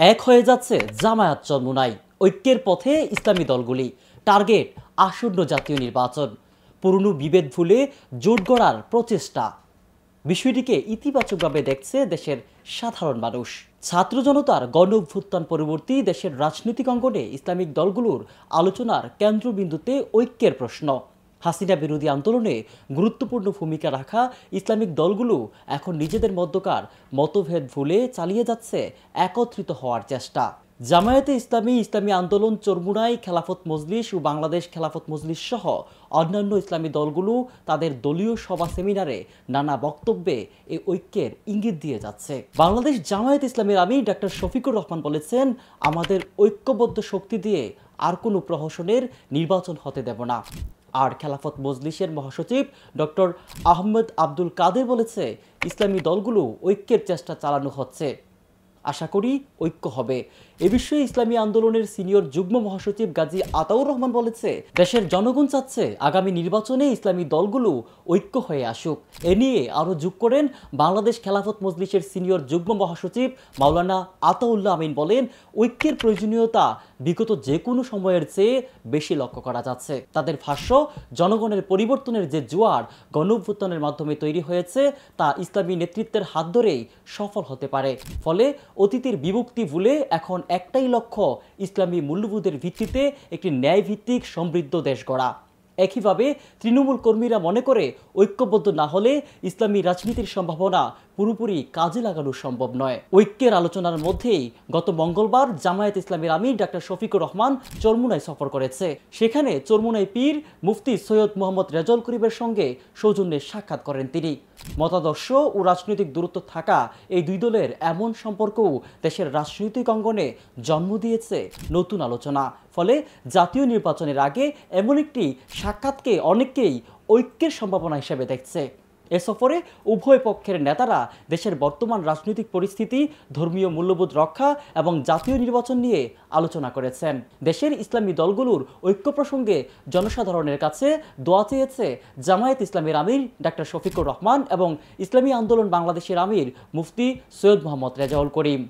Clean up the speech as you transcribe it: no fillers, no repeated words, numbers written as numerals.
এক হয়ে যাচ্ছে জামায়াত চরমোনাই, ঐক্যের পথে ইসলামী দলগুলি, টার্গেট আসন্ন জাতীয় নির্বাচন, পুরনো বিভেদ ভুলে জোট গড়ার প্রচেষ্টা। বিষয়টিকে ইতিবাচকভাবে দেখছে দেশের সাধারণ মানুষ। ছাত্র জনতার গণ অভ্যুত্থান পরবর্তী দেশের রাজনৈতিক অঙ্গনে ইসলামিক দলগুলোর আলোচনার কেন্দ্রবিন্দুতে ঐক্যের প্রশ্ন। হাসিনা বিরোধী আন্দোলনে গুরুত্বপূর্ণ ভূমিকা রাখা ইসলামিক দলগুলো এখন নিজেদের মধ্যকার মতভেদ ভুলে চালিয়ে যাচ্ছে একত্রিত হওয়ার চেষ্টা। জামায়াতে ইসলামী, ইসলামী আন্দোলন চরমোনাই, খেলাফত মজলিস ও বাংলাদেশ খেলাফত মজলিস সহ অন্যান্য ইসলামী দলগুলো তাদের দলীয় সভা সেমিনারে নানা বক্তব্যে এই ঐক্যের ইঙ্গিত দিয়ে যাচ্ছে। বাংলাদেশ জামায়াত ইসলামীর আমির ডক্টর শফিকুর রহমান বলেছেন, আমাদের ঐক্যবদ্ধ শক্তি দিয়ে আর কোনো প্রহসনের নির্বাচন হতে দেব না। আর খেলাফত মজলিসের মহাসচিব ডক্টর আহমদ আব্দুল কাদের বলেছে, ইসলামী দলগুলো ঐক্যের চেষ্টা চালানো হচ্ছে, আশা করি ঐক্য হবে। এ বিষয়ে ইসলামী আন্দোলনের সিনিয়র যুগ্ম মহাসচিব গাজী আতাউর রহমান বলেছে, দেশের জনগণ চাচ্ছে আগামী নির্বাচনে ইসলামী দলগুলো ঐক্য হয়ে আসুক। এ নিয়ে আরও যোগ করেন বাংলাদেশ খেলাফত মজলিসের সিনিয়র যুগ্ম মহাসচিব মাওলানা আতাউল্লাহ আমিন বলেন, ঐক্যের প্রয়োজনীয়তা বিগত যে কোনো সময়ের চেয়ে বেশি লক্ষ্য করা যাচ্ছে। তাদের ভাষ্য, জনগণের পরিবর্তনের যে জোয়ার গণ অভ্যুত্থানের মাধ্যমে তৈরি হয়েছে তা ইসলামী নেতৃত্বের হাত ধরেই সফল হতে পারে। ফলে অতীতের বিভক্তি ভুলে এখন একটাই লক্ষ্য, ইসলামী মূল্যবোধের ভিত্তিতে একটি ন্যায়ভিত্তিক সমৃদ্ধ দেশ গড়া। একইভাবে তৃণমূল কর্মীরা মনে করে, ঐক্যবদ্ধ না হলে ইসলামী রাজনীতির সম্ভাবনা পুরোপুরি কাজে লাগানো সম্ভব নয়। ঐক্যের আলোচনার মধ্যেই গত মঙ্গলবার জামায়াত ইসলামীর আমির ডক্টর শফিকুর রহমান চরমোনাই সফর করেছে। সেখানে চরমোনাই পীর মুফতি সৈয়দ মোহাম্মদ রেজাউল করিমের সঙ্গে সৌজন্যে সাক্ষাৎ করেন তিনি। মতাদর্শ ও রাজনৈতিক দূরত্ব থাকা এই দুই দলের এমন সম্পর্কও দেশের রাজনৈতিক অঙ্গনে জন্ম দিয়েছে নতুন আলোচনা। ফলে জাতীয় নির্বাচনের আগে এমন একটি সাক্ষাৎকে অনেকেই ঐক্যের সম্ভাবনা হিসেবে দেখছে। এ সফরে উভয় পক্ষের নেতারা দেশের বর্তমান রাজনৈতিক পরিস্থিতি, ধর্মীয় মূল্যবোধ রক্ষা এবং জাতীয় নির্বাচন নিয়ে আলোচনা করেছেন। দেশের ইসলামী দলগুলোর ঐক্য প্রসঙ্গে জনসাধারণের কাছে দোয়া চেয়েছে জামায়াত ইসলামীর আমির ডক্টর শফিকুর রহমান এবং ইসলামী আন্দোলন বাংলাদেশের আমির মুফতি সৈয়দ মোহাম্মদ রেজাউল করিম।